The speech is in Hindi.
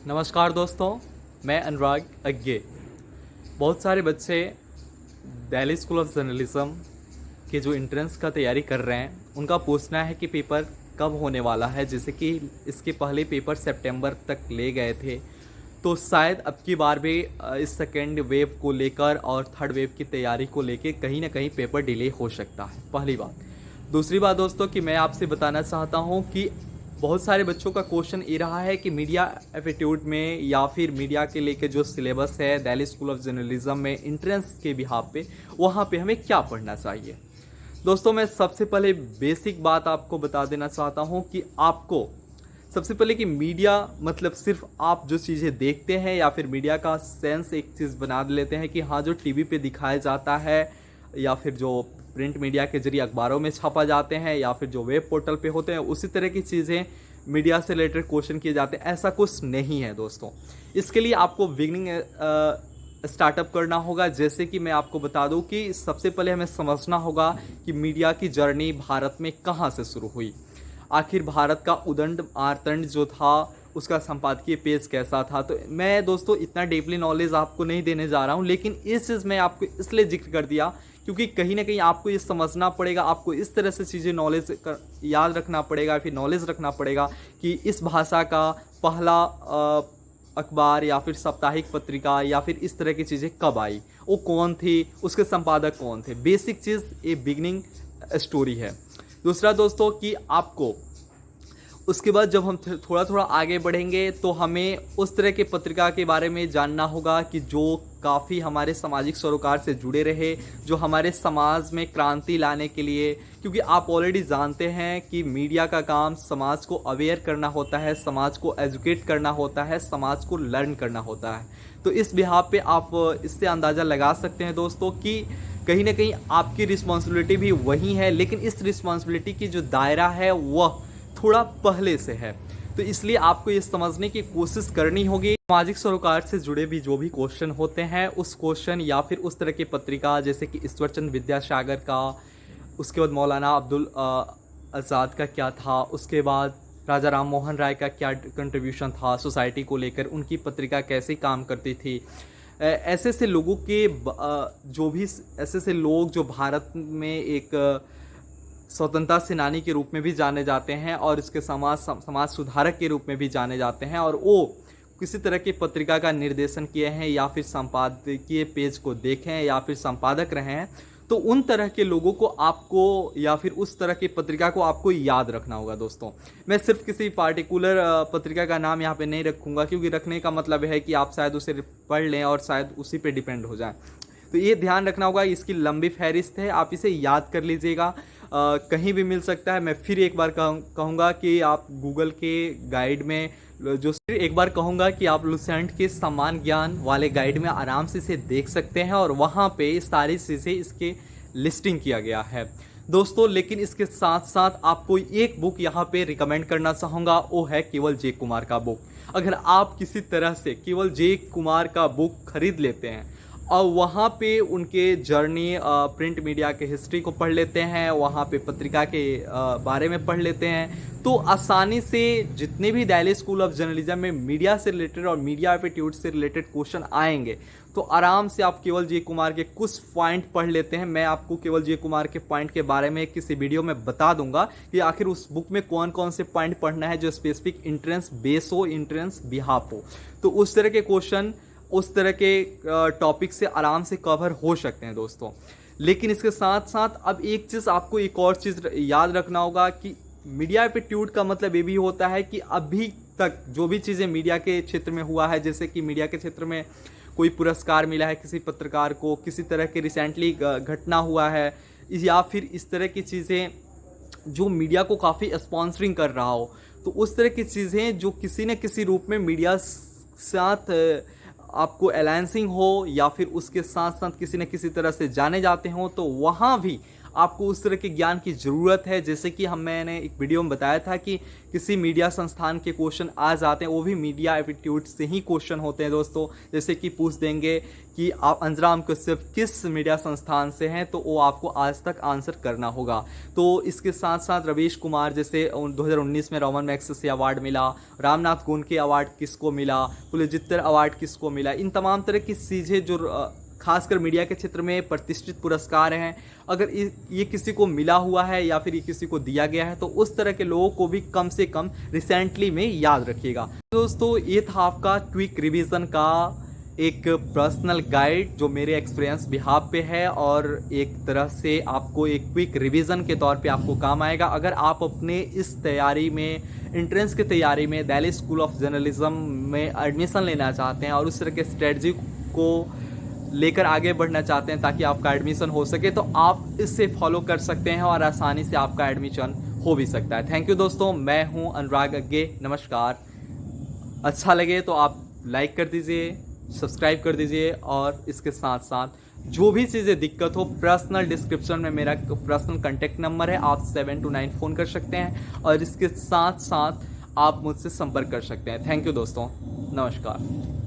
नमस्कार दोस्तों, मैं अनुराग अग्गे। बहुत सारे बच्चे दिल्ली स्कूल ऑफ जर्नलिज्म के जो एंट्रेंस का तैयारी कर रहे हैं, उनका पूछना है कि पेपर कब होने वाला है। जैसे कि इसके पहले पेपर सितंबर तक ले गए थे, तो शायद अब की बार भी इस सेकेंड वेव को लेकर और थर्ड वेव की तैयारी को लेकर कहीं ना कहीं पेपर डिले हो सकता है। पहली बात। दूसरी बात दोस्तों कि मैं आपसे बताना चाहता हूं कि बहुत सारे बच्चों का क्वेश्चन ये रहा है कि मीडिया एप्टीट्यूड में या फिर मीडिया के लेके जो सिलेबस है दिल्ली स्कूल ऑफ जर्नलिज्म में एंट्रेंस के बिहाफ पे, वहाँ पे हमें क्या पढ़ना चाहिए। दोस्तों, मैं सबसे पहले बेसिक बात आपको बता देना चाहता हूँ कि आपको सबसे पहले कि मीडिया मतलब सिर्फ आप जो चीज़ें देखते हैं या फिर मीडिया का सेंस एक चीज़ बना लेते हैं कि हाँ, जो टीवी पे दिखाया जाता है या फिर जो प्रिंट मीडिया के जरिए अखबारों में छपा जाते हैं या फिर जो वेब पोर्टल पे होते हैं, उसी तरह की चीज़ें मीडिया से रिलेटेड क्वेश्चन किए जाते हैं। ऐसा कुछ नहीं है दोस्तों। इसके लिए आपको बिगनिंग स्टार्टअप करना होगा। जैसे कि मैं आपको बता दूं कि सबसे पहले हमें समझना होगा कि मीडिया की जर्नी भारत में कहाँ से शुरू हुई। आखिर भारत का उदंड मार्तंड जो था, उसका संपादकीय पेज कैसा था। तो मैं दोस्तों इतना डीपली नॉलेज आपको नहीं देने जा रहा हूँ, लेकिन इस चीज़ में आपको इसलिए जिक्र कर दिया क्योंकि कहीं ना कहीं आपको ये समझना पड़ेगा, आपको इस तरह से चीज़ें याद रखना पड़ेगा, फिर नॉलेज रखना पड़ेगा कि इस भाषा का पहला अखबार या फिर साप्ताहिक पत्रिका या फिर इस तरह की चीज़ें कब आई, वो कौन थी, उसके संपादक कौन थे। बेसिक चीज़ ये बिगनिंग स्टोरी है। दूसरा दोस्तों कि आपको उसके बाद जब हम थोड़ा थोड़ा आगे बढ़ेंगे तो हमें उस तरह के पत्रिका के बारे में जानना होगा कि जो काफ़ी हमारे सामाजिक सरोकार से जुड़े रहे, जो हमारे समाज में क्रांति लाने के लिए, क्योंकि आप ऑलरेडी जानते हैं कि मीडिया का काम समाज को अवेयर करना होता है, समाज को एजुकेट करना होता है, समाज को लर्न करना होता है। तो इस बिहाफ पे आप इससे अंदाज़ा लगा सकते हैं दोस्तों कि कहीं ना कहीं आपकी रिस्पॉन्सिबिलिटी भी वही है, लेकिन इस रिस्पॉन्सिबिलिटी की जो दायरा है वह थोड़ा पहले से है। तो इसलिए आपको ये समझने की कोशिश करनी होगी सामाजिक सरोकार से जुड़े भी जो भी क्वेश्चन होते हैं, उस क्वेश्चन या फिर उस तरह की पत्रिका जैसे कि ईश्वरचंद विद्यासागर का, उसके बाद मौलाना अब्दुल आज़ाद का क्या था, उसके बाद राजा राम मोहन राय का क्या कंट्रीब्यूशन था सोसाइटी को लेकर, उनकी पत्रिका कैसे काम करती थी। ऐसे से लोगों के जो भी ऐसे से लोग जो भारत में एक स्वतंत्रता सेनानी के रूप में भी जाने जाते हैं और इसके समाज सुधारक के रूप में भी जाने जाते हैं, और वो किसी तरह की पत्रिका का निर्देशन किए हैं या फिर संपादकीय पेज को देखें या फिर संपादक रहे हैं, तो उन तरह के लोगों को आपको या फिर उस तरह की पत्रिका को आपको याद रखना होगा दोस्तों। मैं सिर्फ किसी पार्टिकुलर पत्रिका का नाम यहाँ पे नहीं रखूँगा, क्योंकि रखने का मतलब है कि आप शायद उसे पढ़ लें और शायद उसी पे डिपेंड हो जाए। तो ये ध्यान रखना होगा, इसकी लंबी फहरिस्त है, आप इसे याद कर लीजिएगा। कहीं भी मिल सकता है। मैं फिर एक बार कहूँगा कि आप गूगल के गाइड में एक बार कहूँगा कि आप लुसेंट के समान ज्ञान वाले गाइड में आराम से इसे देख सकते हैं, और वहाँ पे सारी चीज़ें इसके लिस्टिंग किया गया है दोस्तों। लेकिन इसके साथ साथ आपको एक बुक यहाँ पे रिकमेंड करना चाहूँगा, वो है केवल जे कुमार का बुक। अगर आप किसी तरह से केवल जे कुमार का बुक खरीद लेते हैं और वहाँ पे उनके जर्नी प्रिंट मीडिया के हिस्ट्री को पढ़ लेते हैं, वहाँ पे पत्रिका के बारे में पढ़ लेते हैं, तो आसानी से जितने भी दिल्ली स्कूल ऑफ जर्नलिज्म में मीडिया से रिलेटेड और मीडिया एप्टीट्यूड से रिलेटेड क्वेश्चन आएंगे, तो आराम से आप केवल जे कुमार के कुछ पॉइंट पढ़ लेते हैं। मैं आपको केवल जे कुमार के पॉइंट के बारे में किसी वीडियो में बता दूंगा कि आखिर उस बुक में कौन कौन से पॉइंट पढ़ना है जो स्पेसिफिक इंट्रेंस बेस हो, इंट्रेंस बिहाफ हो। तो उस तरह के क्वेश्चन उस तरह के टॉपिक से आराम से कवर हो सकते हैं दोस्तों। लेकिन इसके साथ साथ अब एक चीज़ आपको एक और चीज़ याद रखना होगा कि मीडिया एप्टीट्यूड का मतलब ये भी होता है कि अभी तक जो भी चीज़ें मीडिया के क्षेत्र में हुआ है, जैसे कि मीडिया के क्षेत्र में कोई पुरस्कार मिला है किसी पत्रकार को, किसी तरह के रिसेंटली घटना हुआ है, या फिर इस तरह की चीज़ें जो मीडिया को काफ़ी स्पॉन्सरिंग कर रहा हो, तो उस तरह की चीज़ें जो किसी न किसी रूप में मीडिया साथ आपको अलायंसिंग हो या फिर उसके साथ साथ किसी न किसी तरह से जाने जाते हों, तो वहाँ भी आपको उस तरह के ज्ञान की ज़रूरत है, जैसे कि मैंने एक वीडियो में बताया था कि किसी मीडिया संस्थान के क्वेश्चन आ जाते हैं, वो भी मीडिया एप्टीट्यूड से ही क्वेश्चन होते हैं दोस्तों। जैसे कि पूछ देंगे कि आप अंजराम कश्यप किस मीडिया संस्थान से हैं, तो वो आपको आज तक आंसर करना होगा। तो इसके साथ साथ रवीश कुमार जैसे 2019 में रॉमन मैग्सेसे अवार्ड मिला, रामनाथ गोयनके अवार्ड किसको मिला, पुलित्जर अवार्ड किसको मिला, इन तमाम तरह की चीज़ें जो खासकर मीडिया के क्षेत्र में प्रतिष्ठित पुरस्कार हैं, अगर ये किसी को मिला हुआ है या फिर ये किसी को दिया गया है, तो उस तरह के लोगों को भी कम से कम रिसेंटली में याद रखिएगा। दोस्तों ये था आपका क्विक रिवीजन का एक पर्सनल गाइड जो मेरे एक्सपीरियंस बिहाफ पे है, और एक तरह से आपको एक क्विक रिवीजन के तौर पे आपको काम आएगा। अगर आप अपने इस तैयारी में, एंट्रेंस की तैयारी में दिल्ली स्कूल ऑफ जर्नलिज्म में एडमिशन लेना चाहते हैं और उस तरह के स्ट्रेटजी को लेकर आगे बढ़ना चाहते हैं ताकि आपका एडमिशन हो सके, तो आप इससे फॉलो कर सकते हैं और आसानी से आपका एडमिशन हो भी सकता है। थैंक यू दोस्तों, मैं हूं अनुराग अग्गे, नमस्कार। अच्छा लगे तो आप लाइक कर दीजिए, सब्सक्राइब कर दीजिए, और इसके साथ साथ जो भी चीज़ें दिक्कत हो, पर्सनल डिस्क्रिप्शन में मेरा पर्सनल कॉन्टैक्ट नंबर है, आप 7 to 9 फ़ोन कर सकते हैं, और इसके साथ साथ आप मुझसे संपर्क कर सकते हैं। थैंक यू दोस्तों, नमस्कार।